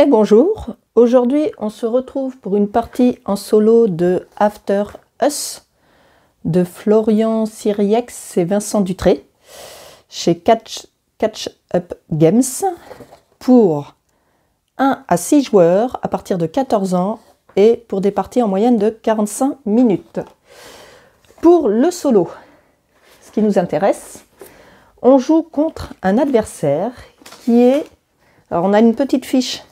Et bonjour, aujourd'hui on se retrouve pour une partie en solo de After Us de Florian Siriex et Vincent Dutré chez Catch Up Games pour 1 à 6 joueurs à partir de 14 ans et pour des parties en moyenne de 45 minutes. Pour le solo, ce qui nous intéresse, on joue contre un adversaire qui est... Alors on a une petite fiche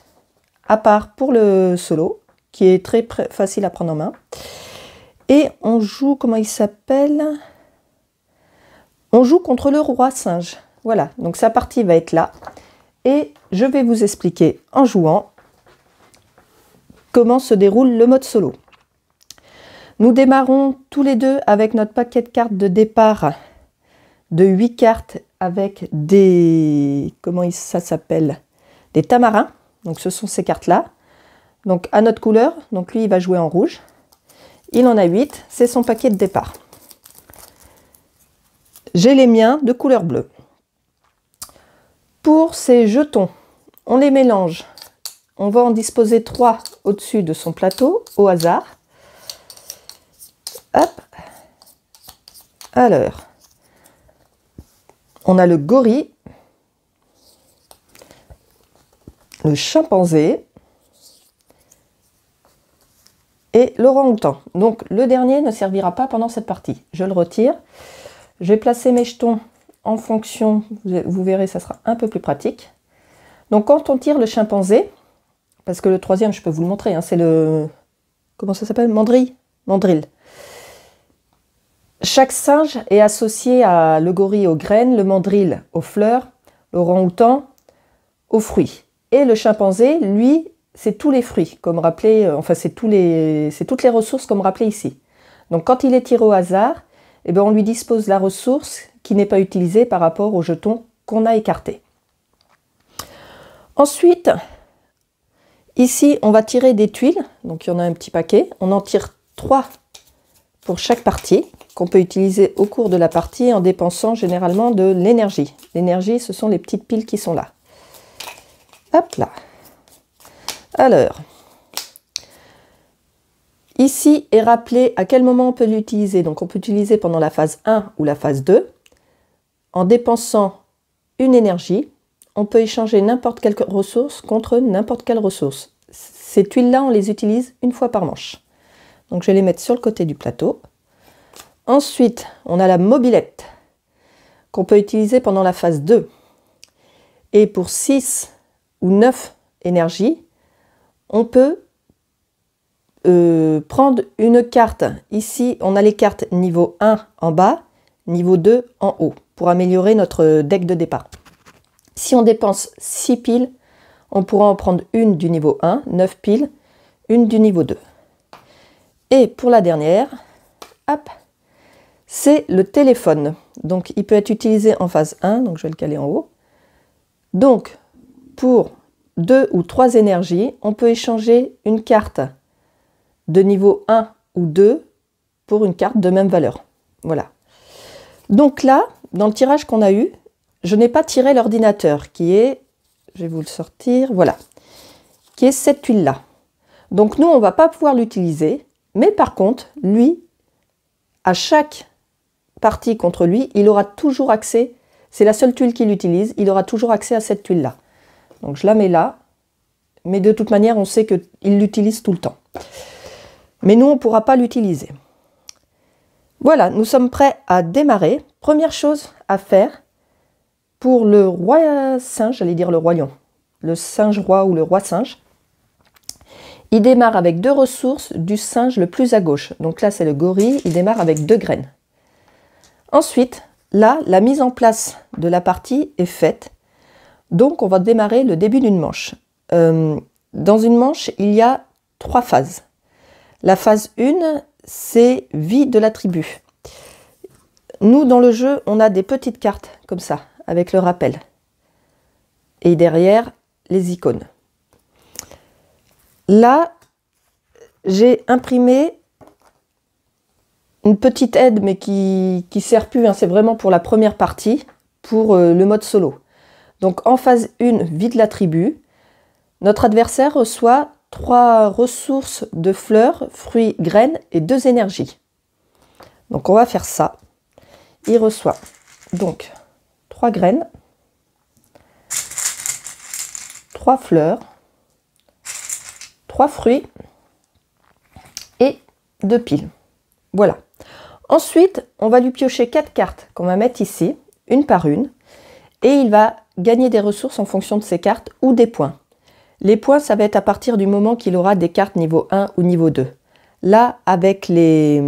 à part pour le solo, qui est très facile à prendre en main. Et on joue, comment il s'appelle? On joue contre le roi singe. Voilà, donc sa partie va être là. Et je vais vous expliquer en jouant comment se déroule le mode solo. Nous démarrons tous les deux avec notre paquet de cartes de départ de 8 cartes avec des... Comment ça s'appelle? Des tamarins. Donc ce sont ces cartes-là. Donc à notre couleur, donc lui il va jouer en rouge. Il en a 8, c'est son paquet de départ. J'ai les miens de couleur bleue. Pour ces jetons, on les mélange. On va en disposer 3 au-dessus de son plateau, au hasard. Hop. Alors, on a le gorille, le chimpanzé et l'orang-outan. Donc le dernier ne servira pas pendant cette partie. Je le retire. Je vais placer mes jetons en fonction, vous verrez, ça sera un peu plus pratique. Donc quand on tire le chimpanzé, parce que le troisième, je peux vous le montrer, hein, c'est le... Comment ça s'appelle? Mandrill. Chaque singe est associé à le gorille aux graines, le mandrill aux fleurs, l'orang-outan aux fruits. Et le chimpanzé, lui, c'est tous les fruits, comme rappelé, enfin c'est toutes les ressources comme rappelé ici. Donc quand il est tiré au hasard, eh bien, on lui dispose la ressource qui n'est pas utilisée par rapport au jeton qu'on a écarté. Ensuite, ici, on va tirer des tuiles, donc il y en a un petit paquet. On en tire 3 pour chaque partie, qu'on peut utiliser au cours de la partie en dépensant généralement de l'énergie. L'énergie, ce sont les petites piles qui sont là. Hop là. Alors, ici est rappelé à quel moment on peut l'utiliser. Donc on peut l'utiliser pendant la phase 1 ou la phase 2. En dépensant une énergie, on peut échanger n'importe quelle ressource contre n'importe quelle ressource. Ces tuiles-là, on les utilise une fois par manche. Donc je vais les mettre sur le côté du plateau. Ensuite, on a la mobilette qu'on peut utiliser pendant la phase 2. Et pour 6 ou 9 énergies, on peut prendre une carte. Ici, on a les cartes niveau 1 en bas, niveau 2 en haut, pour améliorer notre deck de départ. Si on dépense 6 piles, on pourra en prendre une du niveau 1, 9 piles, une du niveau 2. Et pour la dernière, hop, c'est le téléphone. Donc, il peut être utilisé en phase 1, donc je vais le caler en haut. Donc, pour 2 ou 3 énergies, on peut échanger une carte de niveau 1 ou 2 pour une carte de même valeur. Voilà. Donc là, dans le tirage qu'on a eu, je n'ai pas tiré l'ordinateur qui est, je vais vous le sortir, voilà, qui est cette tuile-là. Donc nous, on ne va pas pouvoir l'utiliser, mais par contre, lui, à chaque partie contre lui, il aura toujours accès, c'est la seule tuile qu'il utilise, il aura toujours accès à cette tuile-là. Donc je la mets là, mais de toute manière, on sait qu'il l'utilise tout le temps. Mais nous, on ne pourra pas l'utiliser. Voilà, nous sommes prêts à démarrer. Première chose à faire pour le roi singe, j'allais dire le roi lion, le singe roi ou le roi singe. Il démarre avec 2 ressources du singe le plus à gauche. Donc là, c'est le gorille, il démarre avec 2 graines. Ensuite, là, la mise en place de la partie est faite. Donc, on va démarrer le début d'une manche. Dans une manche, il y a 3 phases. La phase 1, c'est vie de la tribu. Nous, dans le jeu, on a des petites cartes comme ça, avec le rappel. Et derrière, les icônes. Là, j'ai imprimé une petite aide, mais qui ne sert plus, hein, c'est vraiment pour la première partie, pour le mode solo. Donc en phase 1, vie de la tribu, Notre adversaire reçoit 3 ressources de fleurs, fruits, graines et 2 énergies. Donc on va faire ça. Il reçoit donc 3 graines, 3 fleurs, 3 fruits et 2 piles. Voilà. Ensuite, on va lui piocher 4 cartes qu'on va mettre ici, une par une, et il va gagner des ressources en fonction de ces cartes ou des points. Les points, ça va être à partir du moment qu'il aura des cartes niveau 1 ou niveau 2. Là, avec les...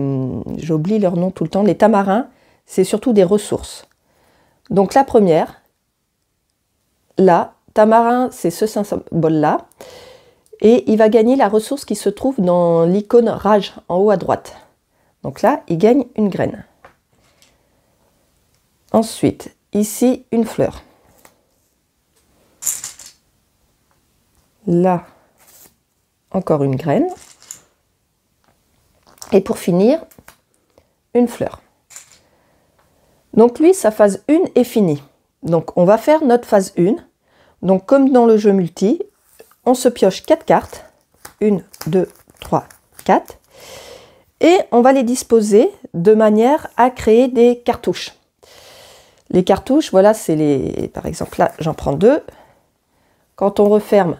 j'oublie leur nom tout le temps, les tamarins, c'est surtout des ressources. Donc la première, là, tamarin, c'est ce symbole-là, et il va gagner la ressource qui se trouve dans l'icône rage en haut à droite. Donc là, il gagne une graine. Ensuite, ici, une fleur. Là, encore une graine. Et pour finir, une fleur. Donc lui, sa phase 1 est finie. Donc on va faire notre phase 1. Donc comme dans le jeu multi, on se pioche 4 cartes. 1, 2, 3, 4. Et on va les disposer de manière à créer des cartouches. Les cartouches, voilà, c'est les... Par exemple, là, j'en prends 2. Quand on referme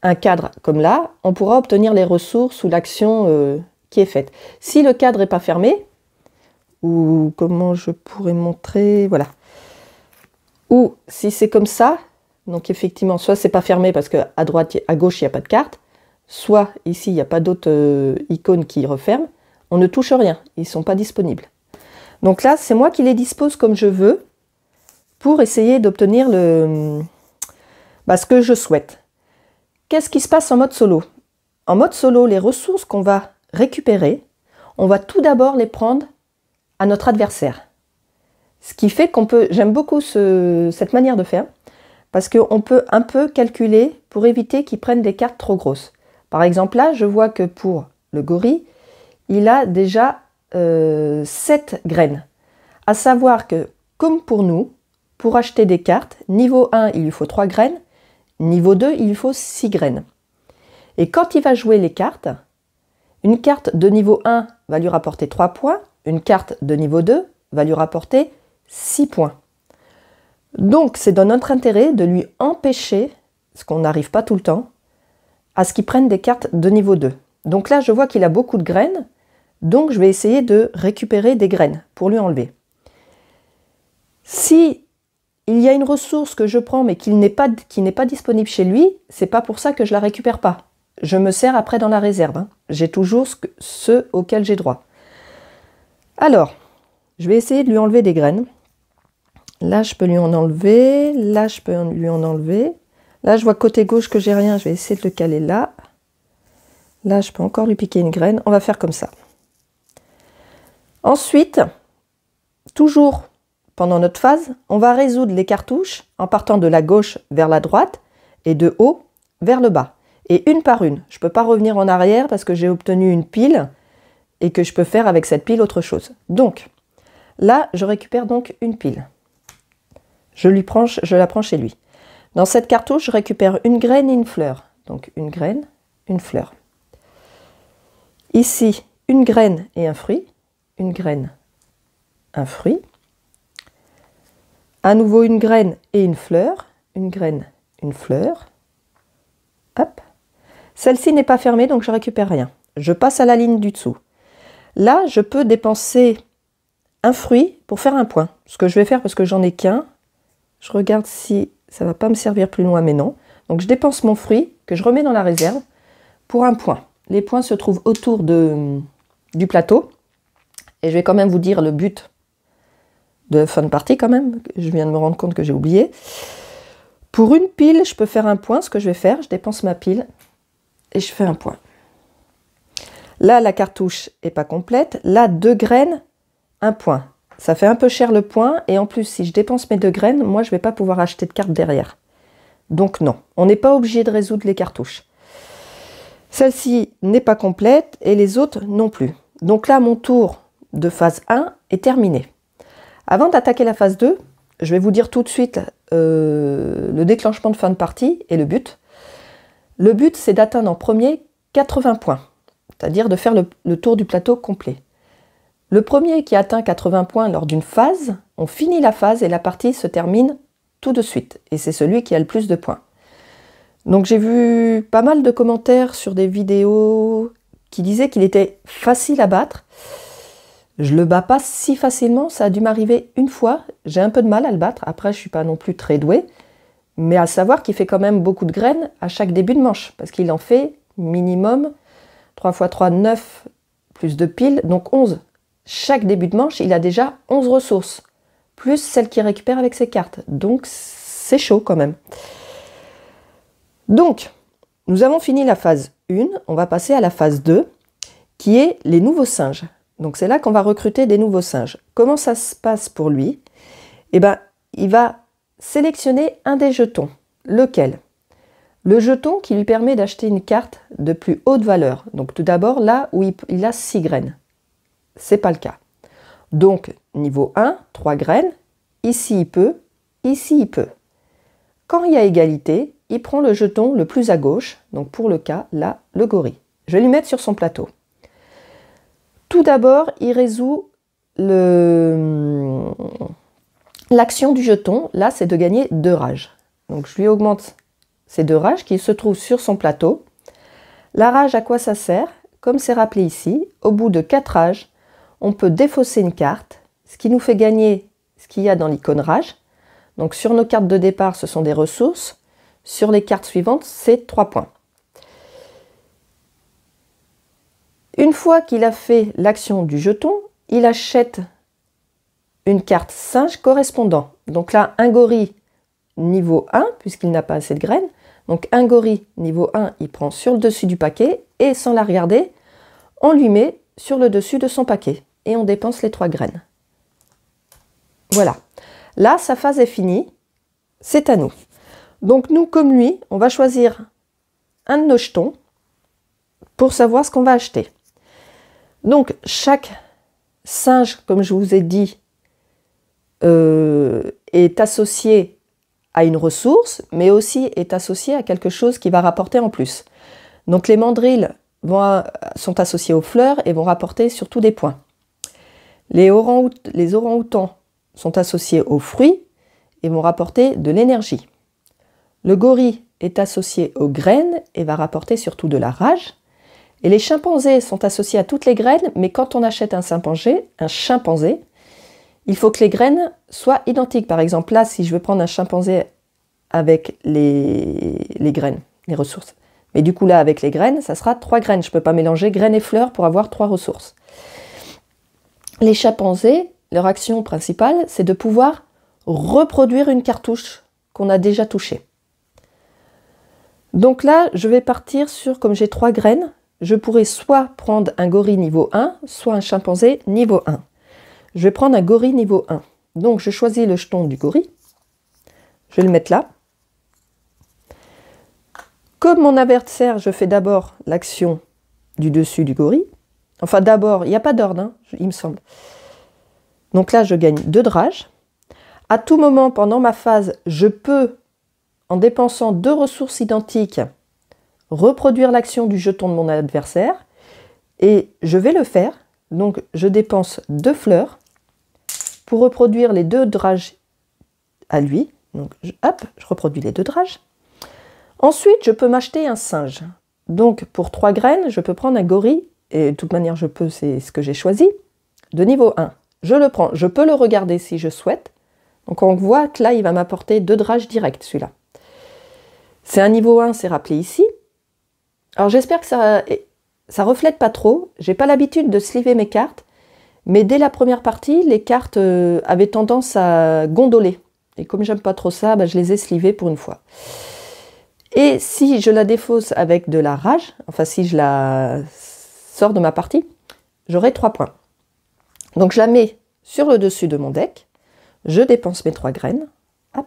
un cadre comme là, on pourra obtenir les ressources ou l'action qui est faite. Si le cadre n'est pas fermé, ou comment je pourrais montrer, voilà. Ou si c'est comme ça, donc effectivement, soit c'est pas fermé parce qu'à droite, à gauche, il n'y a pas de carte, soit ici, il n'y a pas d'autres icônes qui referment, on ne touche rien, ils ne sont pas disponibles. Donc là, c'est moi qui les dispose comme je veux pour essayer d'obtenir ce que je souhaite. Qu'est-ce qui se passe en mode solo? En mode solo, les ressources qu'on va récupérer, on va tout d'abord les prendre à notre adversaire. Ce qui fait qu'on peut, j'aime beaucoup cette manière de faire, parce qu'on peut un peu calculer pour éviter qu'ils prennent des cartes trop grosses. Par exemple, là, je vois que pour le gorille, il a déjà 7 graines. À savoir que, comme pour nous, pour acheter des cartes, niveau 1, il lui faut 3 graines, niveau 2, il lui faut 6 graines. Et quand il va jouer les cartes, une carte de niveau 1 va lui rapporter 3 points, une carte de niveau 2 va lui rapporter 6 points. Donc, c'est dans notre intérêt de lui empêcher, ce qu'on n'arrive pas tout le temps, à ce qu'il prenne des cartes de niveau 2. Donc là, je vois qu'il a beaucoup de graines, donc je vais essayer de récupérer des graines pour lui enlever. Si il y a une ressource que je prends mais qui n'est pas disponible chez lui, c'est pas pour ça que je la récupère pas. Je me sers après dans la réserve. Hein. J'ai toujours ceux auxquels j'ai droit. Alors, je vais essayer de lui enlever des graines. Là, je peux lui en enlever. Là, je peux lui en enlever. Là, je vois côté gauche que j'ai rien. Je vais essayer de le caler là. Là, je peux encore lui piquer une graine. On va faire comme ça. Ensuite, toujours pendant notre phase, on va résoudre les cartouches en partant de la gauche vers la droite et de haut vers le bas. Et une par une. Je ne peux pas revenir en arrière parce que j'ai obtenu une pile et que je peux faire avec cette pile autre chose. Donc, là, je récupère donc une pile. Je la prends chez lui. Dans cette cartouche, je récupère une graine et une fleur. Donc, une graine, une fleur. Ici, une graine et un fruit. Une graine, un fruit. À nouveau, une graine et une fleur. Une graine, une fleur. Hop. Celle-ci n'est pas fermée, donc je ne récupère rien. Je passe à la ligne du dessous. Là, je peux dépenser un fruit pour faire un point. Ce que je vais faire, parce que j'en ai qu'un, je regarde si ça ne va pas me servir plus loin, mais non. Donc je dépense mon fruit, que je remets dans la réserve, pour un point. Les points se trouvent autour du plateau. Et je vais quand même vous dire le but de Fun Party quand même. Je viens de me rendre compte que j'ai oublié. Pour une pile, je peux faire un point. Ce que je vais faire, je dépense ma pile et je fais un point. Là, la cartouche n'est pas complète. Là, 2 graines, un point. Ça fait un peu cher le point. Et en plus, si je dépense mes 2 graines, moi, je ne vais pas pouvoir acheter de cartes derrière. Donc non, on n'est pas obligé de résoudre les cartouches. Celle-ci n'est pas complète et les autres non plus. Donc là, mon tour de phase 1 est terminé. Avant d'attaquer la phase 2, je vais vous dire tout de suite le déclenchement de fin de partie et le but. Le but, c'est d'atteindre en premier 80 points, c'est-à-dire de faire le tour du plateau complet. Le premier qui atteint 80 points lors d'une phase, on finit la phase et la partie se termine tout de suite. Et c'est celui qui a le plus de points. Donc j'ai vu pas mal de commentaires sur des vidéos qui disaient qu'il était facile à battre. Je le bats pas si facilement, ça a dû m'arriver une fois. J'ai un peu de mal à le battre, après je suis pas non plus très douée. Mais à savoir qu'il fait quand même beaucoup de graines à chaque début de manche, parce qu'il en fait minimum 3 x 3, 9, plus de piles, donc 11. Chaque début de manche, il a déjà 11 ressources, plus celles qu'il récupère avec ses cartes. Donc c'est chaud quand même. Donc, nous avons fini la phase 1, on va passer à la phase 2, qui est les nouveaux singes. Donc c'est là qu'on va recruter des nouveaux singes. Comment ça se passe pour lui? Eh bien, il va sélectionner un des jetons. Lequel? Le jeton qui lui permet d'acheter une carte de plus haute valeur. Donc tout d'abord, là où il a 6 graines. C'est pas le cas. Donc, niveau 1, 3 graines. Ici, il peut. Ici, il peut. Quand il y a égalité, il prend le jeton le plus à gauche. Donc pour le cas, là, le gorille. Je vais lui mettre sur son plateau. Tout d'abord, il résout l'action du jeton. Là, c'est de gagner 2 rages. Donc je lui augmente ces 2 rages qui se trouvent sur son plateau. La rage, à quoi ça sert? Comme c'est rappelé ici, au bout de 4 rages, on peut défausser une carte, ce qui nous fait gagner ce qu'il y a dans l'icône rage. Donc sur nos cartes de départ, ce sont des ressources. Sur les cartes suivantes, c'est 3 points. Une fois qu'il a fait l'action du jeton, il achète une carte singe correspondant. Donc là, un gorille niveau 1, puisqu'il n'a pas assez de graines. Donc un gorille niveau 1, il prend sur le dessus du paquet et sans la regarder, on lui met sur le dessus de son paquet. Et on dépense les 3 graines. Voilà. Là, sa phase est finie. C'est à nous. Donc nous, comme lui, on va choisir un de nos jetons pour savoir ce qu'on va acheter. Donc chaque singe, comme je vous ai dit, est associé à une ressource, mais aussi est associé à quelque chose qui va rapporter en plus. Donc les mandrilles sont associés aux fleurs et vont rapporter surtout des points. Les orang-outans sont associés aux fruits et vont rapporter de l'énergie. Le gorille est associé aux graines et va rapporter surtout de la rage. Et les chimpanzés sont associés à toutes les graines, mais quand on achète un chimpanzé, il faut que les graines soient identiques. Par exemple, là, si je veux prendre un chimpanzé avec les graines, les ressources. Mais du coup, là, avec les graines, ça sera 3 graines. Je ne peux pas mélanger graines et fleurs pour avoir 3 ressources. Les chimpanzés, leur action principale, c'est de pouvoir reproduire une cartouche qu'on a déjà touchée. Donc là, je vais partir sur, comme j'ai 3 graines, je pourrais soit prendre un gorille niveau 1, soit un chimpanzé niveau 1. Je vais prendre un gorille niveau 1. Donc je choisis le jeton du gorille. Je vais le mettre là. Comme mon adversaire, je fais d'abord l'action du dessus du gorille. Enfin d'abord, il n'y a pas d'ordre, hein, il me semble. Donc là, je gagne 2 de rage. À tout moment, pendant ma phase, je peux, en dépensant 2 ressources identiques, reproduire l'action du jeton de mon adversaire. Et je vais le faire. Donc je dépense 2 fleurs pour reproduire les 2 de rage à lui. Donc hop, je reproduis les 2 de rage. Ensuite, je peux m'acheter un singe. Donc pour 3 graines, je peux prendre un gorille. Et de toute manière, je peux, c'est ce que j'ai choisi, de niveau 1. Je le prends, je peux le regarder si je souhaite. Donc on voit que là, il va m'apporter 2 de rage direct, celui-là. C'est un niveau 1, c'est rappelé ici. Alors j'espère que ça reflète pas trop. J'ai pas l'habitude de sliver mes cartes. Mais dès la première partie, les cartes avaient tendance à gondoler. Et comme j'aime pas trop ça, bah, je les ai slivées pour une fois. Et si je la défausse avec de la rage, enfin si je la sors de ma partie, j'aurai 3 points. Donc je la mets sur le dessus de mon deck, je dépense mes 3 graines, hop.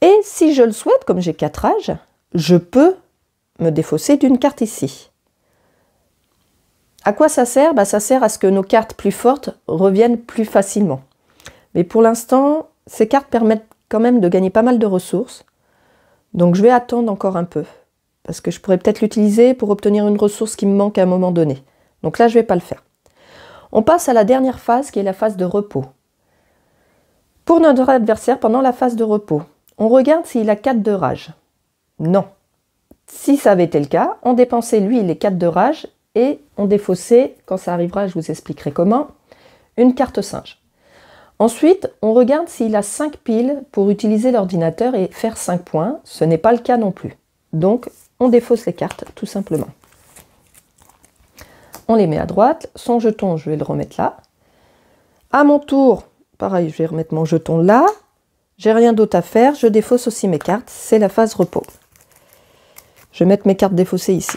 Et si je le souhaite, comme j'ai 4 rages, je peux me défausser d'une carte ici. À quoi ça sert? Bah, ça sert à ce que nos cartes plus fortes reviennent plus facilement. Mais pour l'instant, ces cartes permettent quand même de gagner pas mal de ressources. Donc je vais attendre encore un peu. parce que je pourrais peut-être l'utiliser pour obtenir une ressource qui me manque à un moment donné. Donc là, je ne vais pas le faire. On passe à la dernière phase, qui est la phase de repos. Pour notre adversaire, pendant la phase de repos, on regarde s'il a 4 de rage. Non. Si ça avait été le cas, on dépensait lui les 4 de rage et on défaussait, quand ça arrivera, je vous expliquerai comment, une carte singe. Ensuite, on regarde s'il a 5 piles pour utiliser l'ordinateur et faire 5 points. Ce n'est pas le cas non plus. Donc, on défausse les cartes, tout simplement. On les met à droite. Son jeton, je vais le remettre là. À mon tour, pareil, je vais remettre mon jeton là. J'ai rien d'autre à faire. Je défausse aussi mes cartes. C'est la phase repos. Je vais mettre mes cartes défaussées ici.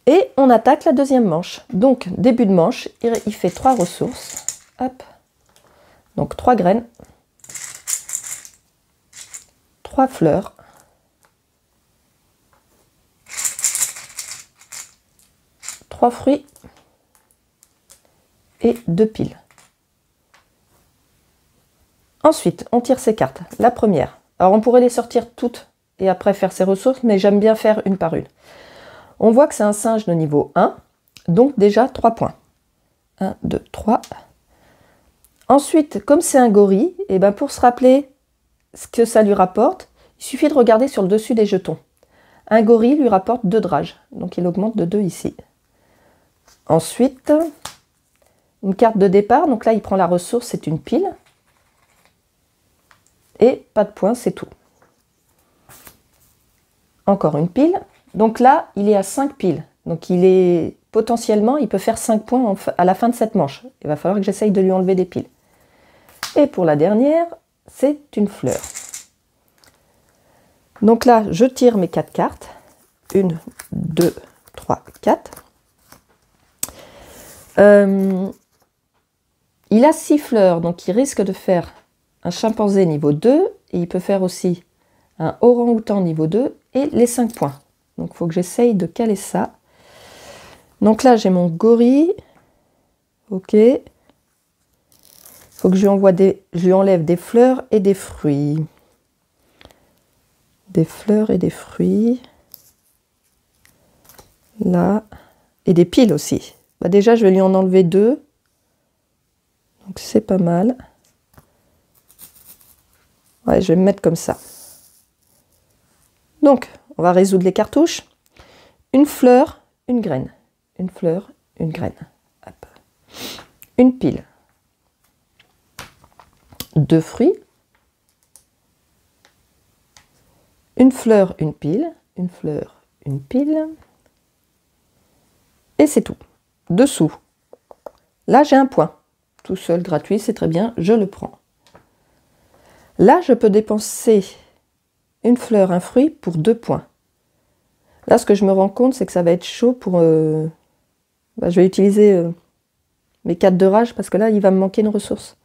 Et on attaque la deuxième manche. Donc, début de manche, il fait 3 ressources. Hop. Donc 3 graines, 3 fleurs, 3 fruits et 2 piles. Ensuite, on tire ces cartes. La première. Alors on pourrait les sortir toutes et après faire ses ressources, mais j'aime bien faire une par une. On voit que c'est un singe de niveau 1, donc déjà 3 points. 1, 2, 3. Ensuite, comme c'est un gorille, et ben pour se rappeler ce que ça lui rapporte, il suffit de regarder sur le dessus des jetons. Un gorille lui rapporte 2 de rage, donc il augmente de 2 ici. Ensuite, une carte de départ, donc là il prend la ressource, c'est une pile. Et pas de points, c'est tout. Encore une pile. Donc là, il est à 5 piles. Donc il est potentiellement, il peut faire 5 points à la fin de cette manche. Il va falloir que j'essaye de lui enlever des piles. Et pour la dernière, c'est une fleur. Donc là, je tire mes 4 cartes. 1, 2, 3, 4. Il a 6 fleurs, donc il risque de faire un chimpanzé niveau 2. Et il peut faire aussi un orang-outan niveau 2 et les 5 points. Donc il faut que j'essaye de caler ça. Donc là, j'ai mon gorille. Ok. Il faut que je lui enlève des fleurs et des fruits. Des fleurs et des fruits. Là. Et des piles aussi. Bah déjà, je vais lui en enlever 2. Donc c'est pas mal. Ouais, je vais me mettre comme ça. Donc, on va résoudre les cartouches. Une fleur, une graine. Une fleur, une graine. Hop. Une pile. 2 fruits. Une fleur, une pile. Une fleur, une pile. Et c'est tout. Dessous. Là, j'ai un point. Tout seul, gratuit, c'est très bien. Je le prends. Là, je peux dépenser une fleur, un fruit pour 2 points. Là, ce que je me rends compte, c'est que ça va être chaud pour... je vais utiliser mes 4 de rage parce que là, il va me manquer une ressource.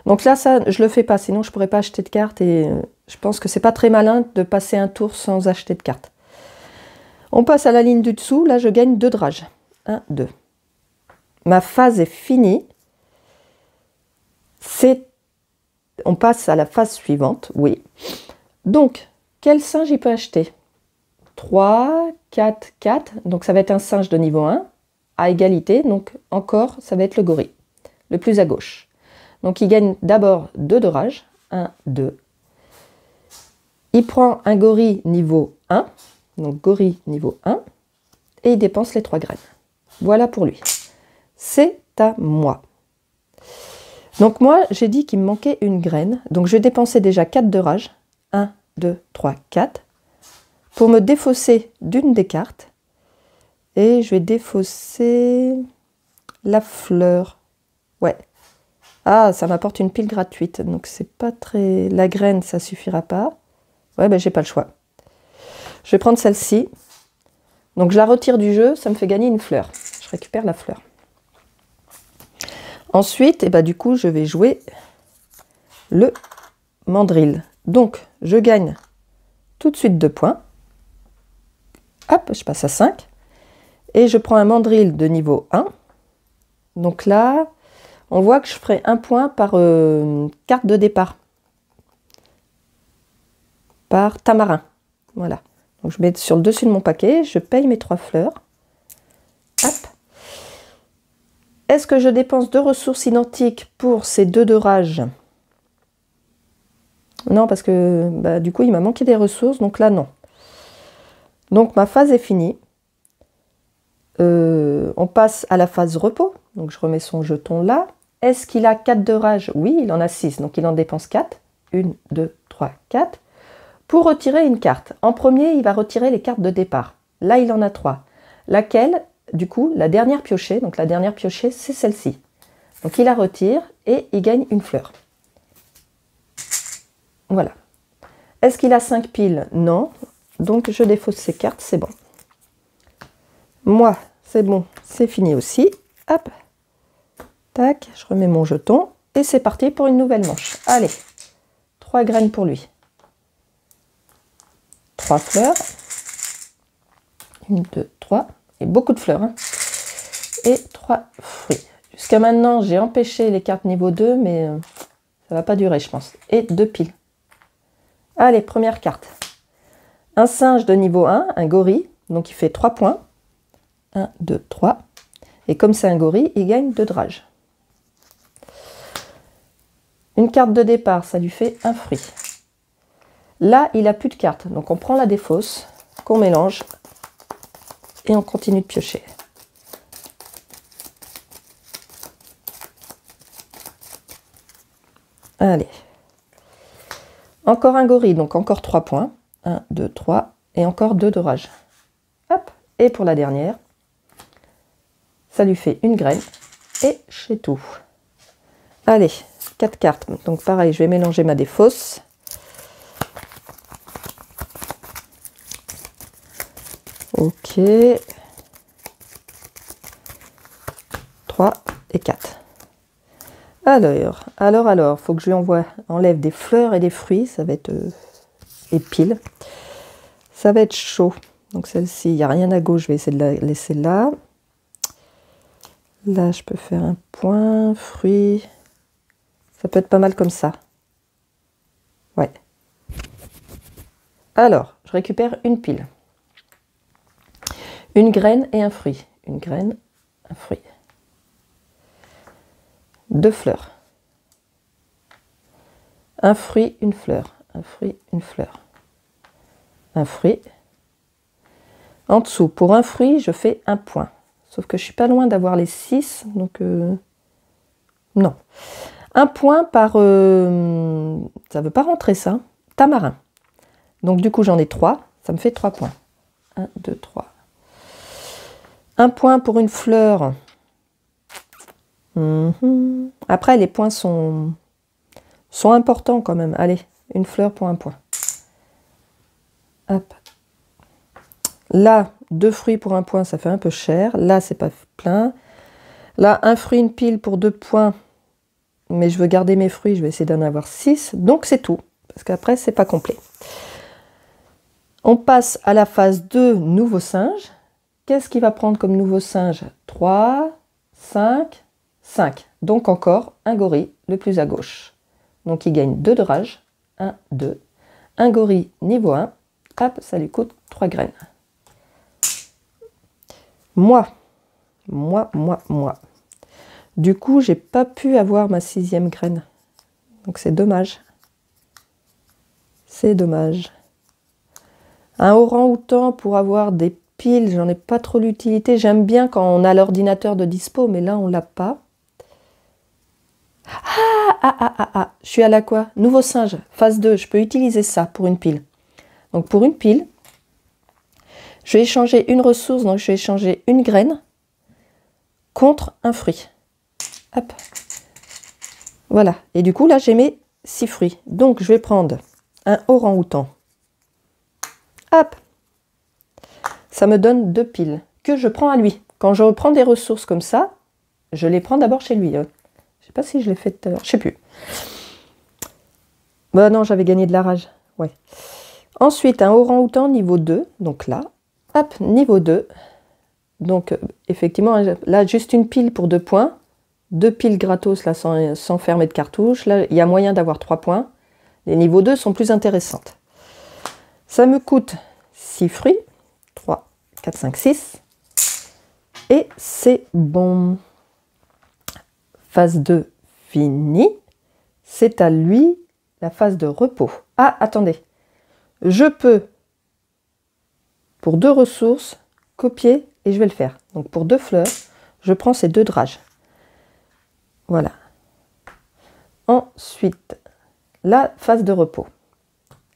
Donc là, ça, je le fais pas, sinon je pourrais pas acheter de cartes et je pense que c'est pas très malin de passer un tour sans acheter de cartes. On passe à la ligne du dessous, là, je gagne 2 de rage. 1, 2. Ma phase est finie. On passe à la phase suivante, oui. Donc, quel singe il peut acheter? 3, 4, 4. Donc, ça va être un singe de niveau 1, à égalité. Donc, encore, ça va être le gorille, le plus à gauche. Donc, il gagne d'abord 2 de rage. 1, 2. Il prend un gorille niveau 1. Donc, gorille niveau 1. Et il dépense les 3 graines. Voilà pour lui. C'est à moi. Donc moi, j'ai dit qu'il me manquait une graine. Donc je vais dépenser déjà 4 de rage. 1, 2, 3, 4. Pour me défausser d'une des cartes. Et je vais défausser la fleur. Ouais. Ah, ça m'apporte une pile gratuite. Donc c'est pas très... La graine, ça suffira pas. Ouais, ben j'ai pas le choix. Je vais prendre celle-ci. Donc je la retire du jeu, ça me fait gagner une fleur. Je récupère la fleur. Ensuite, et du coup, je vais jouer le mandrill. Donc, je gagne tout de suite 2 points. Hop, je passe à 5. Et je prends un mandrill de niveau 1. Donc là, on voit que je ferai 1 point par carte de départ. Par tamarin. Voilà. Donc je mets sur le dessus de mon paquet, je paye mes 3 fleurs. Hop. Est-ce que je dépense 2 ressources identiques pour ces 2 de rage? Non, parce que bah, du coup, il m'a manqué des ressources, donc là, non. Donc ma phase est finie. On passe à la phase repos. Donc je remets son jeton là. Est-ce qu'il a 4 de rage? Oui, il en a 6, donc il en dépense 4. 1, 2, 3, 4. Pour retirer une carte. En premier, il va retirer les cartes de départ. Là, il en a 3. Laquelle, du coup, la dernière piochée. Donc la dernière piochée, c'est celle-ci. Donc il la retire et il gagne une fleur. Voilà. Est-ce qu'il a 5 piles? Non. Donc je défausse ces cartes, c'est bon. Moi, c'est bon, c'est fini aussi. Hop. Tac, je remets mon jeton. Et c'est parti pour une nouvelle manche. Allez, 3 graines pour lui. 3 fleurs. 1, 2, 3. Et beaucoup de fleurs. Hein. Et 3 fruits. Jusqu'à maintenant, j'ai empêché les cartes niveau 2, mais ça va pas durer, je pense. Et 2 piles. Allez, première carte. Un singe de niveau 1, un gorille, donc il fait 3 points. 1, 2, 3. Et comme c'est un gorille, il gagne 2 de rage. Une carte de départ, ça lui fait un fruit. Là, il n'a plus de cartes, donc on prend la défausse, qu'on mélange, et on continue de piocher. Allez. Encore un gorille, donc encore 3 points. 1, 2, 3. Et encore 2 de rage. Hop. Et pour la dernière, ça lui fait une graine. Et c'est tout. Allez, 4 cartes. Donc pareil, je vais mélanger ma défausse. Ok. 3 et 4. Alors, faut que je lui enlève des fleurs et des fruits, ça va être et piles. Ça va être chaud. Donc celle-ci, il n'y a rien à gauche, je vais essayer de la laisser là. Là, je peux faire un point, fruit. Ça peut être pas mal comme ça. Ouais. Alors, je récupère une pile. Une graine et un fruit. Une graine, un fruit. 2 fleurs. Un fruit, une fleur. Un fruit, une fleur. Un fruit. En dessous, pour un fruit, je fais un point. Sauf que je suis pas loin d'avoir les 6, donc non. Un point par... ça ne veut pas rentrer ça. Tamarin. Donc du coup, j'en ai 3. Ça me fait 3 points. 1, 2, 3. Un point pour une fleur. Après, les points sont importants quand même. Allez, une fleur pour un point. Hop. Là, 2 fruits pour un point, ça fait un peu cher. Là, c'est pas plein. Là, un fruit, une pile pour 2 points. Mais je veux garder mes fruits, je vais essayer d'en avoir 6. Donc, c'est tout. Parce qu'après, c'est pas complet. On passe à la phase 2, nouveau singe. Qu'est-ce qu'il va prendre comme nouveau singe? 3, 5, 5. Donc encore un gorille, le plus à gauche. Donc il gagne 2 de rage. 1, 2. Un gorille niveau 1. Hop, ça lui coûte 3 graines. Moi. Du coup, j'ai pas pu avoir ma 6e graine. Donc c'est dommage. C'est dommage. Un orang-outan pour avoir des piles, j'en ai pas trop l'utilité. J'aime bien quand on a l'ordinateur de dispo, mais là, on l'a pas. Je suis à la quoi? Nouveau singe, phase 2, je peux utiliser ça pour une pile. Donc pour une pile, je vais échanger une ressource, donc je vais échanger une graine contre un fruit. Hop. Voilà. Et du coup, là, j'ai mes 6 fruits. Donc, je vais prendre un orang-outan. Hop. Ça me donne 2 piles que je prends à lui. Quand je reprends des ressources comme ça, je les prends d'abord chez lui. Je ne sais pas si je l'ai fait tout à l'heure. Je ne sais plus. Bah non, j'avais gagné de la rage. Ouais. Ensuite, un orang-outan niveau 2. Donc là, hop, niveau 2. Donc, effectivement, là, juste une pile pour 2 points. 2 piles gratos, là, sans fermer de cartouche. Là, il y a moyen d'avoir 3 points. Les niveaux 2 sont plus intéressantes. Ça me coûte 6 fruits. 3, 4, 5, 6. Et c'est bon. Phase 2 finie. C'est à lui la phase de repos. Ah, attendez. Je peux, pour 2 ressources, copier et je vais le faire. Donc pour 2 fleurs, je prends ces 2 drages. Voilà. Ensuite, la phase de repos.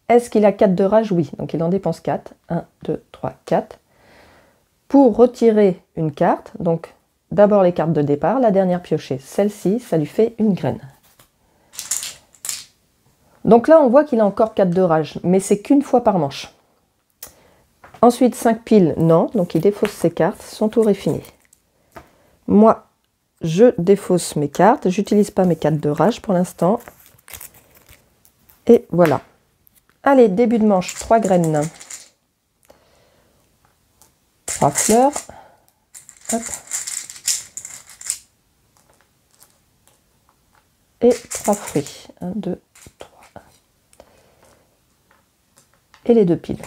Est-ce qu'il a 4 de rage? Oui. Donc il en dépense 4. 1, 2, 3, 4. Pour retirer une carte, donc d'abord les cartes de départ, la dernière piochée. Celle-ci, ça lui fait une graine. Donc là, on voit qu'il a encore 4 de rage, mais c'est qu'une fois par manche. Ensuite, 5 piles, non. Donc il défausse ses cartes. Son tour est fini. Moi, je défausse mes cartes. J'utilise pas mes 4 de rage pour l'instant. Et voilà. Allez, début de manche, 3 graines. 3 fleurs. Hop. Et 3 fruits. 1, 2, 3. Et les 2 piles.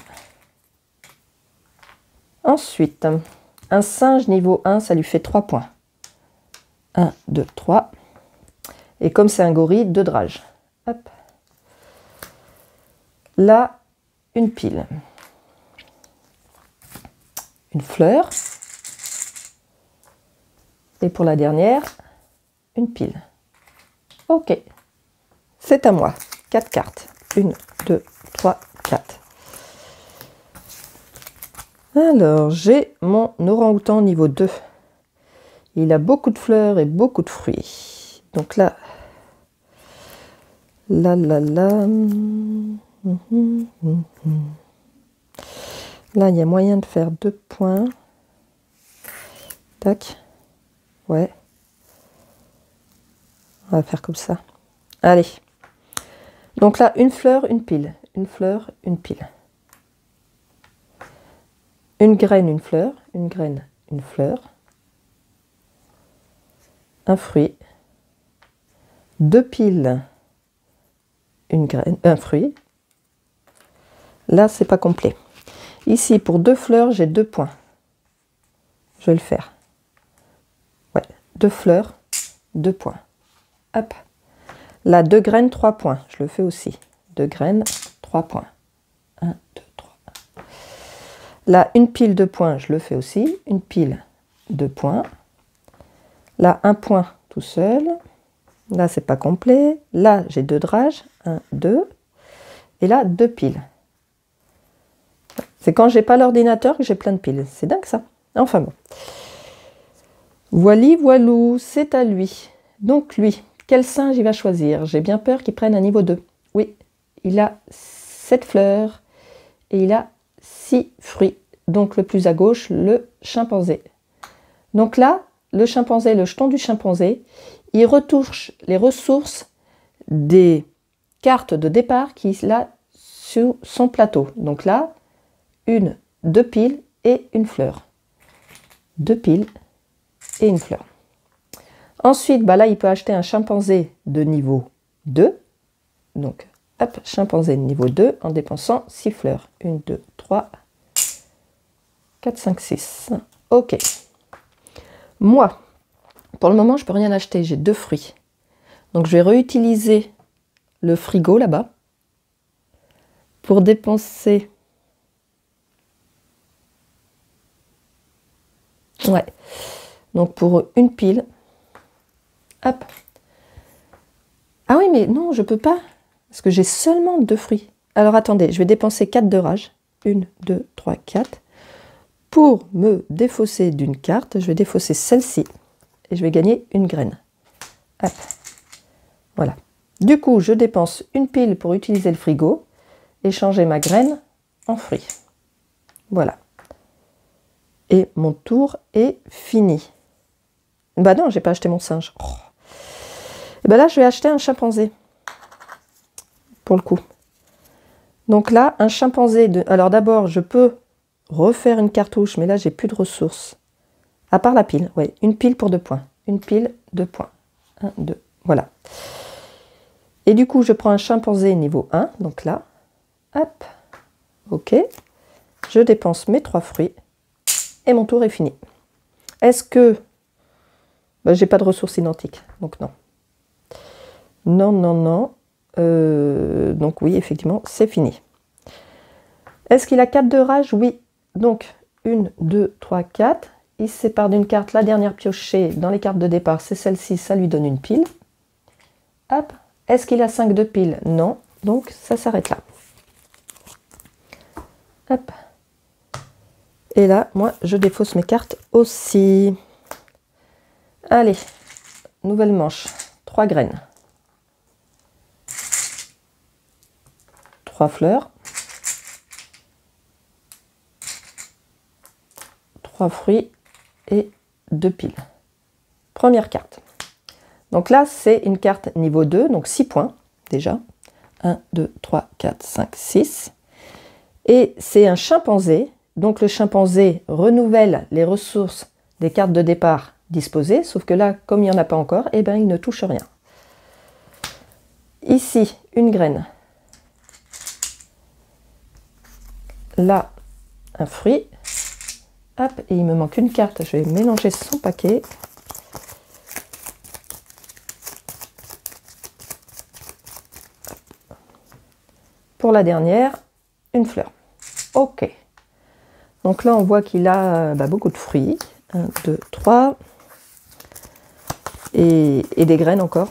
Ensuite, un singe niveau 1, ça lui fait 3 points. 1, 2, 3. Et comme c'est un gorille, 2 drages. Hop. Là, une pile. Une fleur. Et pour la dernière, une pile. Ok. C'est à moi. 4 cartes. 1, 2, 3, 4. Alors, j'ai mon orang-outan niveau 2. Il a beaucoup de fleurs et beaucoup de fruits. Donc là, là. Là, il y a moyen de faire 2 points. Tac. Ouais. On va faire comme ça. Allez. Donc là, une fleur, une pile. Une fleur, une pile. Une graine, une fleur. Une graine, une fleur. Un fruit. 2 piles. Une graine, un fruit. Là, c'est pas complet. Ici, pour 2 fleurs, j'ai 2 points. Je vais le faire. Ouais, 2 fleurs, 2 points. Hop. Là, 2 graines, 3 points. Je le fais aussi. 2 graines, 3 points. 1, 2, 3. Là, une pile de points, je le fais aussi. Une pile, 2 points. Là, un point tout seul. Là, c'est pas complet. Là, j'ai 2 drages. 1, 2. Et là, 2 piles. C'est quand j'ai pas l'ordinateur que j'ai plein de piles. C'est dingue ça. Enfin bon. Voili, voilou, c'est à lui. Donc lui, quel singe il va choisir? J'ai bien peur qu'il prenne un niveau 2. Oui, il a 7 fleurs et il a 6 fruits. Donc le plus à gauche, le chimpanzé. Donc là, le chimpanzé, le jeton du chimpanzé, il retouche les ressources des cartes de départ qu'il a sur son plateau. Donc là, 1, 2 piles et une fleur. 2 piles et une fleur. Ensuite, bah là, il peut acheter un chimpanzé de niveau 2. Donc, hop, chimpanzé de niveau 2 en dépensant 6 fleurs. 1, 2, 3, 4, 5, 6. Ok. Moi, pour le moment, je ne peux rien acheter. J'ai 2 fruits. Donc, je vais réutiliser le frigo là-bas pour dépenser... Ouais. Donc, pour une pile... Hop. Ah oui, mais non, je peux pas. Parce que j'ai seulement 2 fruits. Alors, attendez, je vais dépenser 4 de rage. 1, 2, 3, 4. Pour me défausser d'une carte, je vais défausser celle-ci. Et je vais gagner une graine. Hop. Voilà. Du coup, je dépense une pile pour utiliser le frigo et changer ma graine en fruit. Voilà. Et mon tour est fini. Bah non, j'ai pas acheté mon singe. Oh. Et ben là, je vais acheter un chimpanzé. Pour le coup. Donc là, un chimpanzé de... Alors d'abord, je peux refaire une cartouche, mais là, j'ai plus de ressources. À part la pile, oui. Une pile pour 2 points. Une pile, 2 points. 1, 2, voilà. Et du coup, je prends un chimpanzé niveau 1, donc là. Hop. OK. je dépense mes 3 fruits et mon tour est fini. Est-ce que... Ben, j'ai pas de ressources identiques, donc non. Non, non, non. Donc oui, effectivement, c'est fini. Est-ce qu'il a 4 de rage? Oui. Donc, 1, 2, 3, 4. Il se sépare d'une carte. La dernière piochée dans les cartes de départ, c'est celle-ci. Ça lui donne une pile. Hop. Est-ce qu'il a 5 de pile? Non. Donc, ça s'arrête là. Hop. Et là, moi, je défausse mes cartes aussi. Allez. Nouvelle manche. 3 graines. 3 fleurs. 3 fruits et 2 piles. Première carte. Donc là, c'est une carte niveau 2, donc 6 points déjà. 1, 2, 3, 4, 5, 6. Et c'est un chimpanzé. Donc le chimpanzé renouvelle les ressources des cartes de départ disposées, sauf que là, comme il n'y en a pas encore, eh ben, il ne touche rien. Ici, une graine. Là, un fruit. Hop, et il me manque une carte. Je vais mélanger son paquet. Pour la dernière, une fleur. Ok. Donc là, on voit qu'il a beaucoup de fruits. 1, 2, 3. Et des graines encore.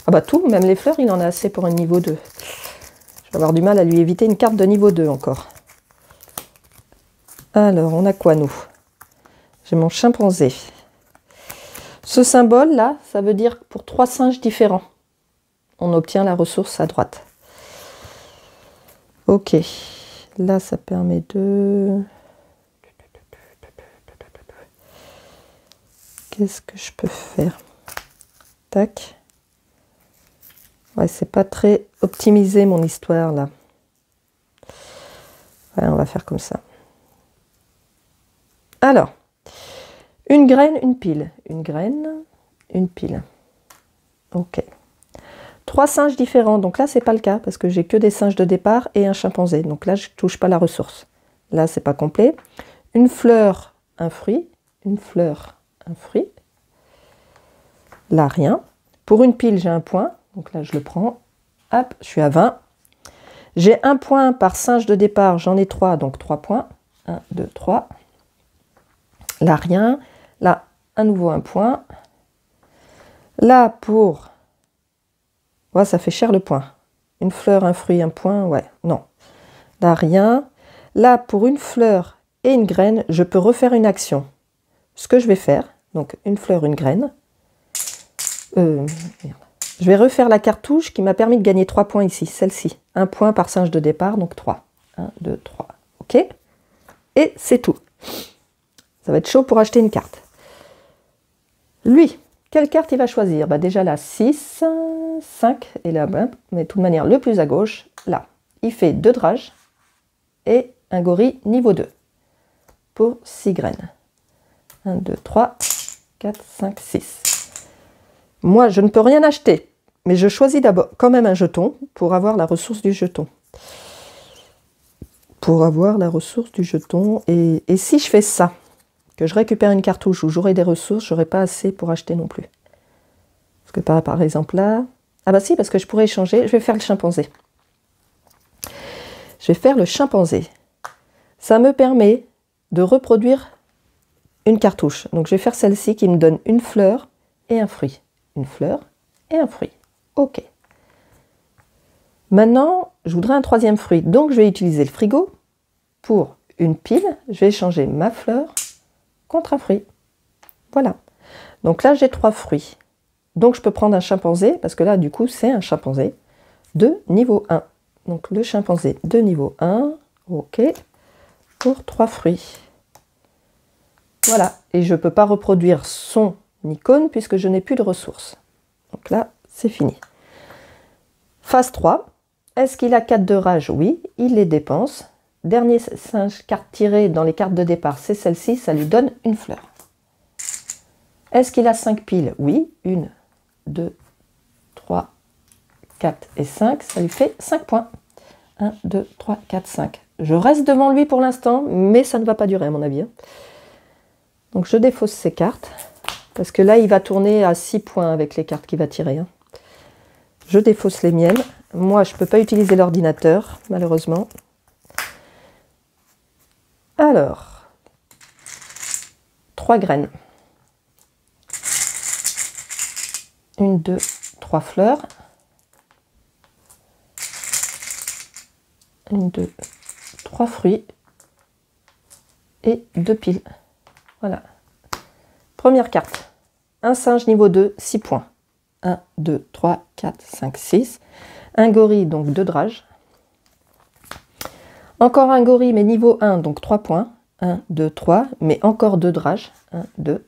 Ah bah tout, même les fleurs, il en a assez pour un niveau 2. Je vais avoir du mal à lui éviter une carte de niveau 2 encore. Alors, on a quoi, nous? J'ai mon chimpanzé. Ce symbole-là, ça veut dire que pour 3 singes différents, on obtient la ressource à droite. Ok. Là, ça permet de... Qu'est-ce que je peux faire? Tac. Ouais, c'est pas très optimisé, mon histoire, là. Ouais, on va faire comme ça. Alors, une graine, une pile. Une graine, une pile. Ok. 3 singes différents. Donc là, c'est pas le cas parce que j'ai que des singes de départ et un chimpanzé. Donc là, je touche pas la ressource. Là, c'est pas complet. Une fleur, un fruit. Une fleur, un fruit. Là, rien. Pour une pile, j'ai un point. Donc là, je le prends. Hop, je suis à 20. J'ai un point par singe de départ. J'en ai 3, donc 3 points. 1, 2, 3. Là, rien. Là, à nouveau un point. Là, pour... Ouais, ça fait cher le point. Une fleur, un fruit, un point, ouais, non. Là, rien. Là, pour une fleur et une graine, je peux refaire une action. Ce que je vais faire, donc une fleur, une graine. Merde. Je vais refaire la cartouche qui m'a permis de gagner 3 points ici, celle-ci. Un point par singe de départ, donc 3. 1, 2, 3. OK? Et c'est tout. Ça va être chaud pour acheter une carte. Lui, quelle carte il va choisir? Bah déjà là, 6, 5, et là, mais de toute manière, le plus à gauche, là. Il fait 2 de rage et un gorille niveau 2 pour 6 graines. 1, 2, 3, 4, 5, 6. Moi, je ne peux rien acheter, mais je choisis d'abord quand même un jeton pour avoir la ressource du jeton. Pour avoir la ressource du jeton. Et si je fais ça, que je récupère une cartouche où j'aurai des ressources, j'aurai pas assez pour acheter non plus. Parce que par exemple là... Ah bah si, parce que je pourrais échanger. Je vais faire le chimpanzé. Je vais faire le chimpanzé. Ça me permet de reproduire une cartouche. Donc je vais faire celle-ci qui me donne une fleur et un fruit. Une fleur et un fruit. Ok. Maintenant, je voudrais un 3e fruit. Donc je vais utiliser le frigo pour une pile. Je vais échanger ma fleur contre un fruit. Voilà. Donc là, j'ai 3 fruits. Donc je peux prendre un chimpanzé, parce que là, du coup, c'est un chimpanzé de niveau 1. Donc le chimpanzé de niveau 1, ok, pour 3 fruits. Voilà. Et je ne peux pas reproduire son icône puisque je n'ai plus de ressources. Donc là, c'est fini. Phase 3. Est-ce qu'il a 4 de rage? Oui, il les dépense. Dernier singe carte tirée dans les cartes de départ, c'est celle-ci, ça lui donne une fleur. Est-ce qu'il a 5 piles? Oui, 1, 2, 3, 4 et 5, ça lui fait 5 points. 1, 2, 3, 4, 5. Je reste devant lui pour l'instant, mais ça ne va pas durer à mon avis. Donc je défausse ces cartes, parce que là il va tourner à 6 points avec les cartes qu'il va tirer. Je défausse les miennes. Moi je ne peux pas utiliser l'ordinateur, malheureusement. Alors, 3 graines. 1, 2, 3 fleurs. 1, 2, 3 fruits. Et 2 piles. Voilà. Première carte. Un singe niveau 2, 6 points. 1, 2, 3, 4, 5, 6. Un gorille, donc 2 drages. Encore un gorille, mais niveau 1, donc 3 points. 1, 2, 3, mais encore 2 drages. 1, 2.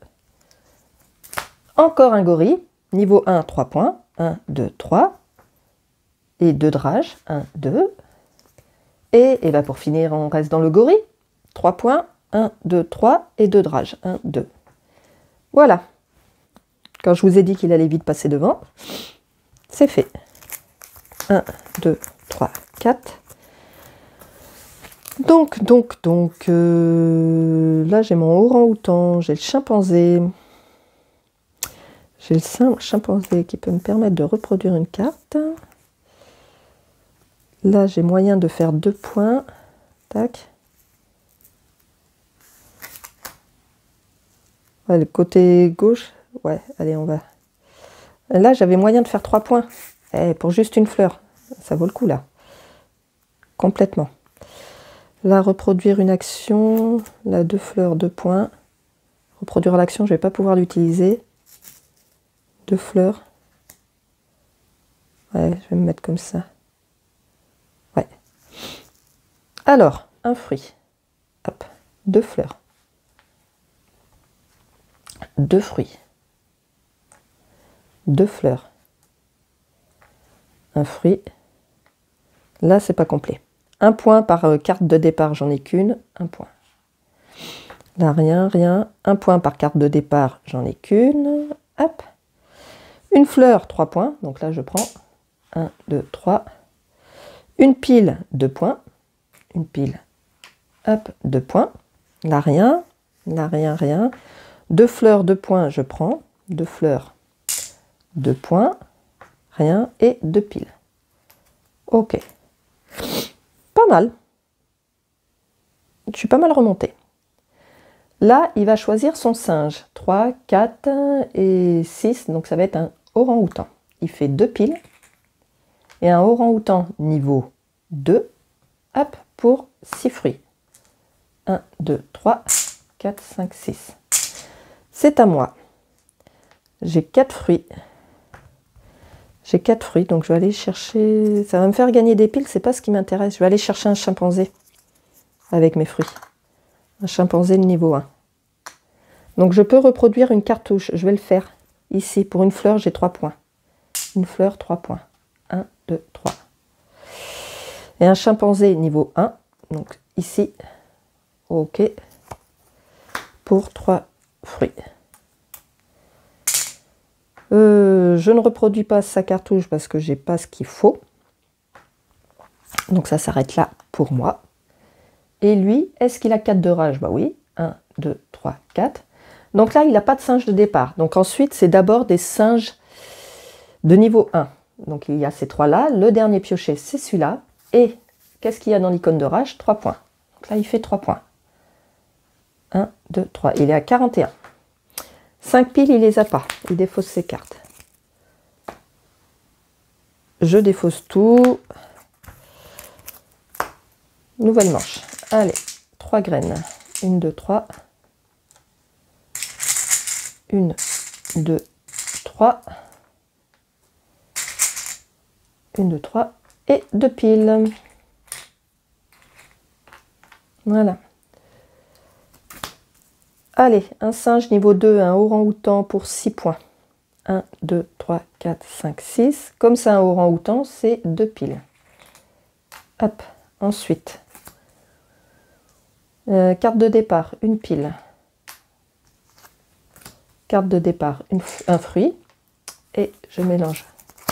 Encore un gorille, niveau 1, 3 points. 1, 2, 3. Et 2 drages. 1, 2. Et ben pour finir, on reste dans le gorille. 3 points. 1, 2, 3 et 2 drages. 1, 2. Voilà. Quand je vous ai dit qu'il allait vite passer devant, c'est fait. 1, 2, 3, 4. Donc, là j'ai mon orang-outan, j'ai le chimpanzé. J'ai le chimpanzé qui peut me permettre de reproduire une carte. Là j'ai moyen de faire 2 points. Tac. Ouais, le côté gauche, ouais, allez, on va. Là, j'avais moyen de faire 3 points. Pour juste une fleur. Ça vaut le coup, là. Complètement. Là, reproduire une action. Là, 2 fleurs, 2 points. Reproduire l'action, je ne vais pas pouvoir l'utiliser. 2 fleurs. Ouais, je vais me mettre comme ça. Ouais. Alors, un fruit. Hop, 2 fleurs. 2 fruits, 2 fleurs, un fruit. Là, c'est pas complet. 1 point par carte de départ, j'en ai qu'une. 1 point. Là, rien, rien. 1 point par carte de départ, j'en ai qu'une. Hop. Une fleur, 3 points. Donc là, je prends 1, 2, 3. Une pile, 2 points. Une pile, hop, 2 points. Là, rien. Là, rien, rien. 2 fleurs, 2 points, je prends. 2 fleurs, 2 points, rien, et 2 piles. Ok. Pas mal. Je suis pas mal remontée. Là, il va choisir son singe. 3, 4 et 6, donc ça va être un orang-outan. Il fait 2 piles. Et un orang-outan niveau 2, hop, pour 6 fruits. 1, 2, 3, 4, 5, 6. C'est à moi. J'ai 4 fruits. J'ai 4 fruits, donc je vais aller chercher... Ça va me faire gagner des piles, c'est pas ce qui m'intéresse. Je vais aller chercher un chimpanzé avec mes fruits. Un chimpanzé de niveau 1. Donc je peux reproduire une cartouche. Je vais le faire ici. Pour une fleur, j'ai 3 points. Une fleur, 3 points. 1, 2, 3. Et un chimpanzé niveau 1. Donc ici. Ok. Pour 3 fruits. Je ne reproduis pas sa cartouche parce que j'ai pas ce qu'il faut. Donc ça s'arrête là pour moi. Et lui, est-ce qu'il a 4 de rage? Bah oui. 1, 2, 3, 4. Donc là, il n'a pas de singe de départ. Donc ensuite, c'est d'abord des singes de niveau 1. Donc il y a ces 3-là. Le dernier pioché, c'est celui-là. Et qu'est-ce qu'il y a dans l'icône de rage? 3 points. Donc là, il fait 3 points. 1, 2, 3. Il est à 41. 5 piles, il les a pas. Il défausse ses cartes. Je défausse tout. Nouvelle manche. Allez, 3 graines. 1, 2, 3. 1, 2, 3. 1, 2, 3. Et 2 piles. Voilà. Allez, un singe niveau 2, un orang-outan pour 6 points. 1, 2, 3, 4, 5, 6. Comme c'est un orang-outan, c'est 2 piles. Hop, ensuite. Carte de départ, une pile. Carte de départ, un fruit. Et je mélange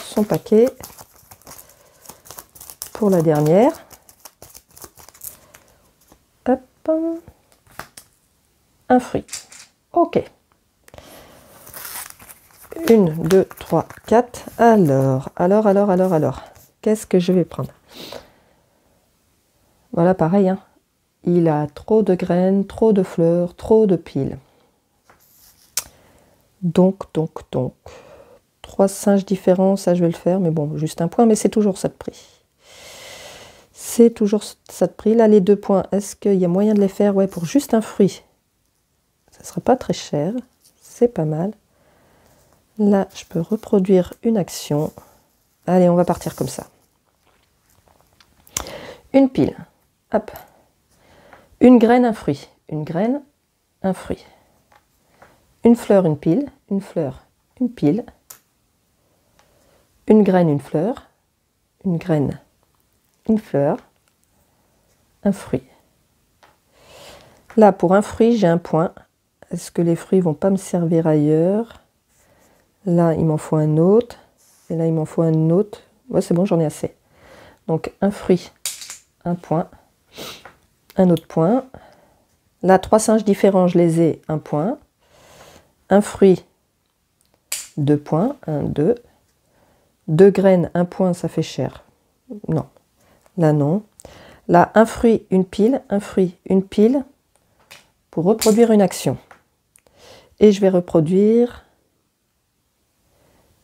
son paquet pour la dernière. Un fruit. Ok. 1, 2, 3, 4. Alors. Qu'est-ce que je vais prendre? Voilà, pareil, hein. Il a trop de graines, trop de fleurs, trop de piles. Donc. 3 singes différents, ça je vais le faire, mais bon, juste un point, mais c'est toujours ça de prix. C'est toujours ça de prix. Là, les 2 points, est-ce qu'il y a moyen de les faire? Ouais, pour juste un fruit. Ça ne sera pas très cher. C'est pas mal. Là, je peux reproduire une action. Allez, on va partir comme ça. Une pile. Hop. Une graine, un fruit. Une graine, un fruit. Une fleur, une pile. Une fleur, une pile. Une graine, une fleur. Une graine, une fleur. Un fruit. Là, pour un fruit, j'ai un point. Est-ce que les fruits vont pas me servir ailleurs? Là, il m'en faut un autre. Et là, il m'en faut un autre. Ouais, c'est bon, j'en ai assez. Donc, un fruit, un point. Un autre point. Là, 3 singes différents, je les ai, un point. Un fruit, 2 points. 1, 2. 2 graines, un point, ça fait cher. Non. Là, non. Là, un fruit, une pile. Un fruit, une pile. Pour reproduire une action. Et je vais reproduire.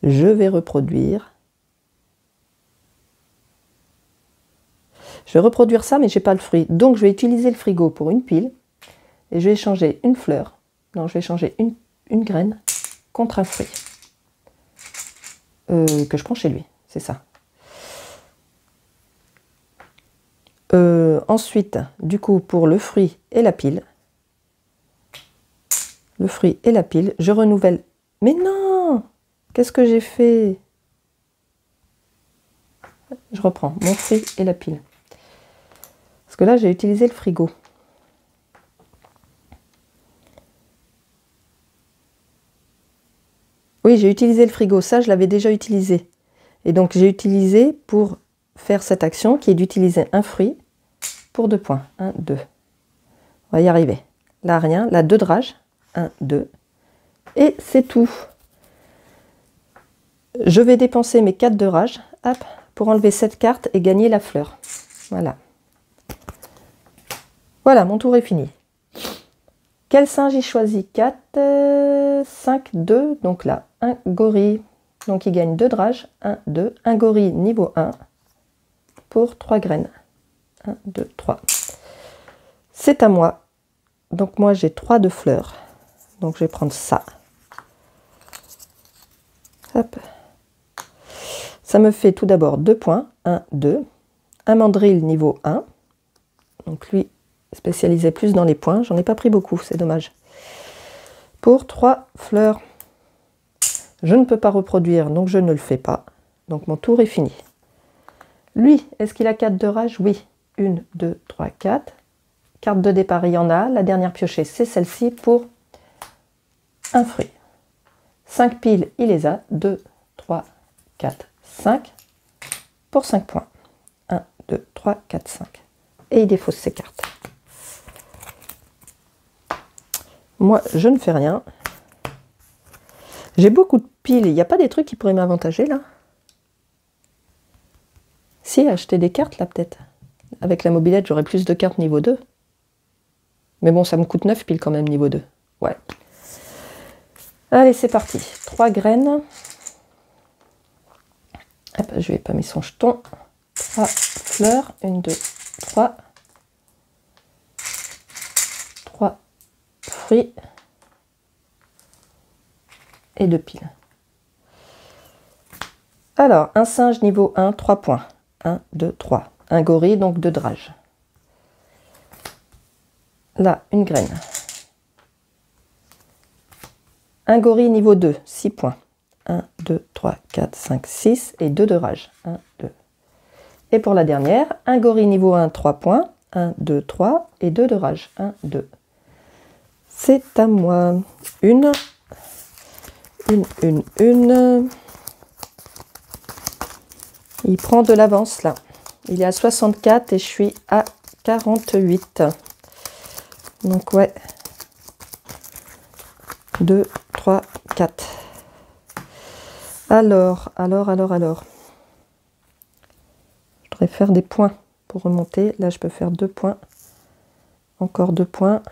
Je vais reproduire ça, mais j'ai pas le fruit. Donc, je vais utiliser le frigo pour une pile. Et je vais changer une fleur. Non, je vais changer une graine contre un fruit. Que je prends chez lui. C'est ça. Ensuite, du coup, pour le fruit et la pile. Le fruit et la pile, je renouvelle. Mais non! Qu'est-ce que j'ai fait? Je reprends mon fruit et la pile. Parce que là, j'ai utilisé le frigo. Oui, j'ai utilisé le frigo. Ça, je l'avais déjà utilisé. Et donc, j'ai utilisé pour faire cette action qui est d'utiliser un fruit pour 2 points. 1, 2. On va y arriver. Là, rien. Là, 2 drages. 1, 2. Et c'est tout. Je vais dépenser mes 4 de rage, hop, pour enlever cette carte et gagner la fleur. Voilà. Voilà, mon tour est fini. Quel singe j'ai choisi? 4, 5, 2. Donc là, un gorille. Donc il gagne 2 de rage. 1, 2. Un gorille niveau 1 pour 3 graines. 1, 2, 3. C'est à moi. Donc moi, j'ai 3 de fleurs. Donc je vais prendre ça. Hop. Ça me fait tout d'abord 2 points. 1, 2. Un mandrill niveau 1. Donc lui, spécialisé plus dans les points. J'en ai pas pris beaucoup, c'est dommage. Pour 3 fleurs. Je ne peux pas reproduire, donc je ne le fais pas. Donc mon tour est fini. Lui, est-ce qu'il a 4 de rage? Oui. 1, 2, 3, 4. Carte de départ, il y en a. La dernière piochée, c'est celle-ci pour un fruit. 5 piles, il les a. 2, 3, 4, 5. Pour 5 points. 1, 2, 3, 4, 5. Et il défausse ses cartes. Moi, je ne fais rien. J'ai beaucoup de piles. Il n'y a pas des trucs qui pourraient m'avantager, là? Si, acheter des cartes, là, peut-être. Avec la mobilette, j'aurai plus de cartes niveau 2. Mais bon, ça me coûte 9 piles quand même, niveau 2. Ouais. Allez, c'est parti. 3 graines. Hop, je vais pas mis son jeton. 3 fleurs. 1, 2, 3. 3 fruits. Et 2 piles. Alors, un singe niveau 1, 3 points. 1, 2, 3. Un gorille, donc 2 drages. Là, une graine. Un gorille niveau 2, 6 points. 1, 2, 3, 4, 5, 6 et 2 de rage. 1, 2. Et pour la dernière, un gorille niveau 1, 3 points. 1, 2, 3 et 2 de rage. 1, 2. C'est à moi. Une. Il prend de l'avance là. Il est à 64 et je suis à 48. Donc ouais. 2, 3, 4. Alors. Je devrais faire des points pour remonter. Là, je peux faire 2 points. Encore 2 points.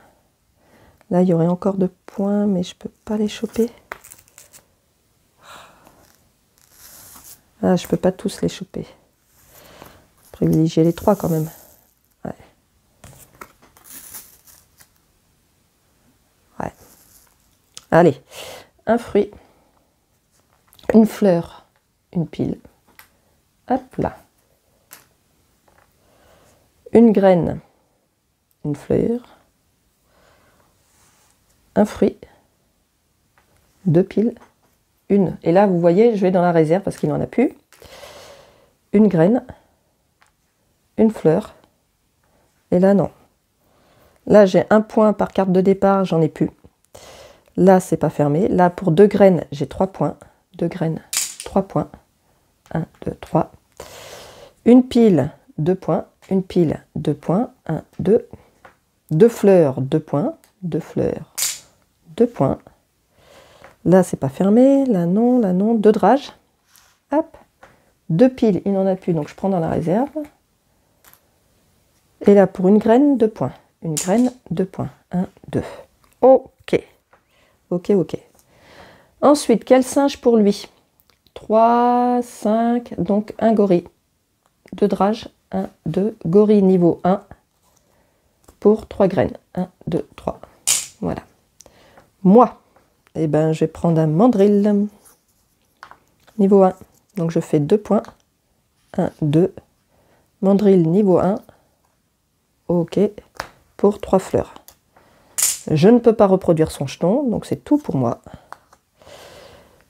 Là, il y aurait encore 2 points, mais je peux pas les choper. Ah, je peux pas tous les choper. Privilégier les 3 quand même. Ouais. Ouais. Allez, un fruit, une fleur, une pile. Hop là. Une graine, une fleur, un fruit, 2 piles, une. Et là, vous voyez, je vais dans la réserve parce qu'il n'en a plus. Une graine, une fleur, et là, non. Là, j'ai 1 point par carte de départ, j'en ai plus. Là, c'est pas fermé. Là, pour 2 graines, j'ai 3 points. 2 graines, 3 points. 1, 2, 3. Une pile, 2 points. Une pile, 2 points. 1, 2. 2 fleurs, 2 points. 2 fleurs, 2 points. Là, c'est pas fermé. Là, non. Là, non. 2 drages. Hop. 2 piles, il n'en a plus, donc je prends dans la réserve. Et là, pour une graine, 2 points. Une graine, 2 points. 1, 2. Ok. Ok. Ensuite, quel singe pour lui? 3, 5, donc un gorille. 2 drages. 1, 2. Gorille niveau 1 pour 3 graines. 1, 2, 3. Voilà. Moi, eh ben, je vais prendre un mandrill. Niveau 1. Donc, je fais 2 points. 1, 2. Mandrill niveau 1. Ok. Pour 3 fleurs. Je ne peux pas reproduire son jeton, donc c'est tout pour moi.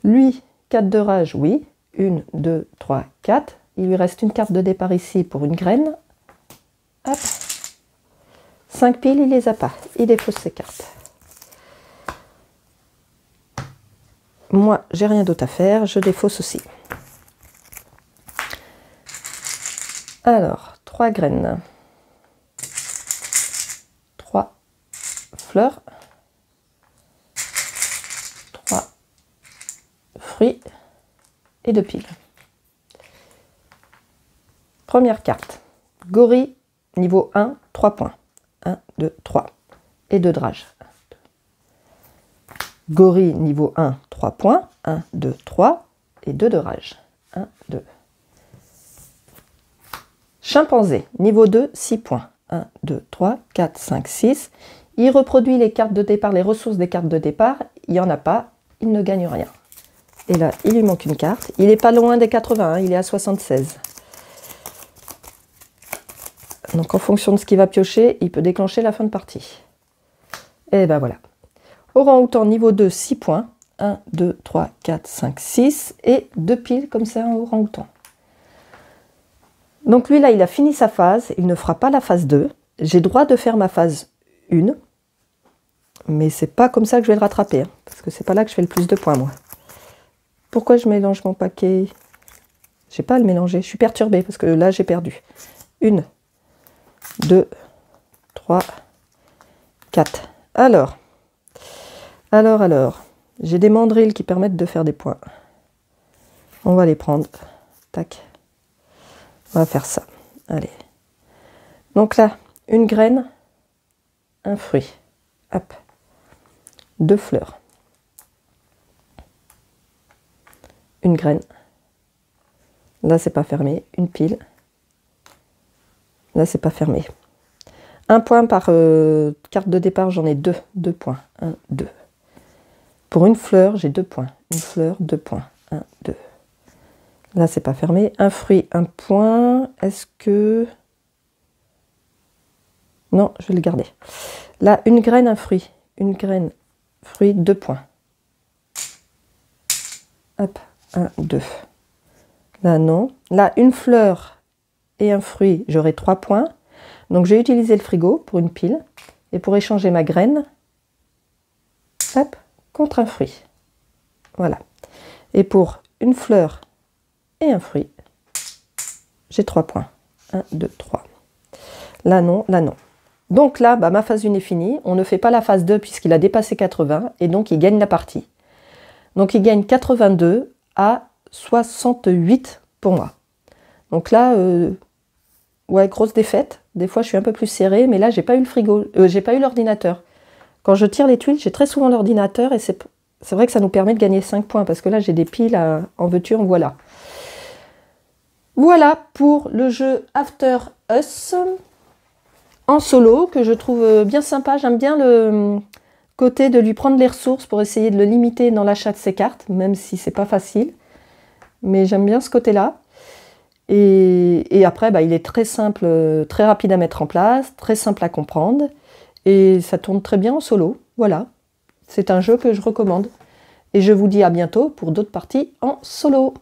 Lui, 4 de rage, oui. 1, 2, 3, 4. Il lui reste une carte de départ ici pour une graine. Hop. 5 piles, il les a pas. Il défausse ses cartes. Moi, j'ai rien d'autre à faire. Je défausse aussi. Alors, 3 graines. 3 fleurs. 3 fruits. Et 2 piles. Première carte. Gorille, niveau 1, 3 points. 1, 2, 3. Et 2 drages. Gorille, niveau 1, 3 points. 1, 2, 3. Et 2 de rage. 1, 2. Chimpanzé, niveau 2, 6 points. 1, 2, 3, 4, 5, 6. Il reproduit les cartes de départ, les ressources des cartes de départ. Il n'y en a pas, il ne gagne rien. Et là, il lui manque une carte. Il n'est pas loin des 80, il est à 76. Donc en fonction de ce qu'il va piocher, il peut déclencher la fin de partie. Et ben voilà. Orang-outan niveau 2, 6 points. 1, 2, 3, 4, 5, 6. Et 2 piles comme ça en orang-outan. Donc lui là, il a fini sa phase. Il ne fera pas la phase 2. J'ai droit de faire ma phase 1. Mais c'est pas comme ça que je vais le rattraper. Hein, parce que c'est pas là que je fais le plus de points moi. Pourquoi je mélange mon paquet? J'ai pas à le mélanger. Je suis perturbée parce que là j'ai perdu. 1, 2, 3, 4. Alors. J'ai des mandrilles qui permettent de faire des points. On va les prendre. Tac. On va faire ça. Allez. Donc là, une graine, un fruit. Hop. 2 fleurs. Une graine. Là, c'est pas fermé. Une pile. Là, c'est pas fermé. 1 point par carte de départ, j'en ai 2. 2 points. 1, 2. Pour une fleur, j'ai 2 points. Une fleur, 2 points. 1, 2. Là, c'est pas fermé. Un fruit, 1 point. Est-ce que... Non, je vais le garder. Là, une graine, un fruit. Une graine, fruit, 2 points. Hop. 1, 2. Là, non. Là, une fleur et un fruit, j'aurai 3 points. Donc, j'ai utilisé le frigo pour une pile. Et pour échanger ma graine, hop, contre un fruit. Voilà. Et pour une fleur et un fruit, j'ai 3 points. 1, 2, 3. Là, non, là, non. Donc là, ma phase 1 est finie. On ne fait pas la phase 2 puisqu'il a dépassé 80 et donc il gagne la partie. Donc il gagne 82 à 68 pour moi. Donc là, ouais, grosse défaite. Des fois, je suis un peu plus serrée, mais là, j'ai pas eu le frigo, j'ai pas eu l'ordinateur. Quand je tire les tuiles, j'ai très souvent l'ordinateur et c'est vrai que ça nous permet de gagner 5 points parce que là, j'ai des piles en veux-tu, en voilà. Voilà pour le jeu After Us en solo que je trouve bien sympa. J'aime bien le côté de lui prendre les ressources pour essayer de le limiter dans l'achat de ses cartes, même si c'est pas facile. Mais j'aime bien ce côté-là. Et après, il est très simple, très rapide à mettre en place, très simple à comprendre. Et ça tourne très bien en solo. Voilà, c'est un jeu que je recommande. Et je vous dis à bientôt pour d'autres parties en solo.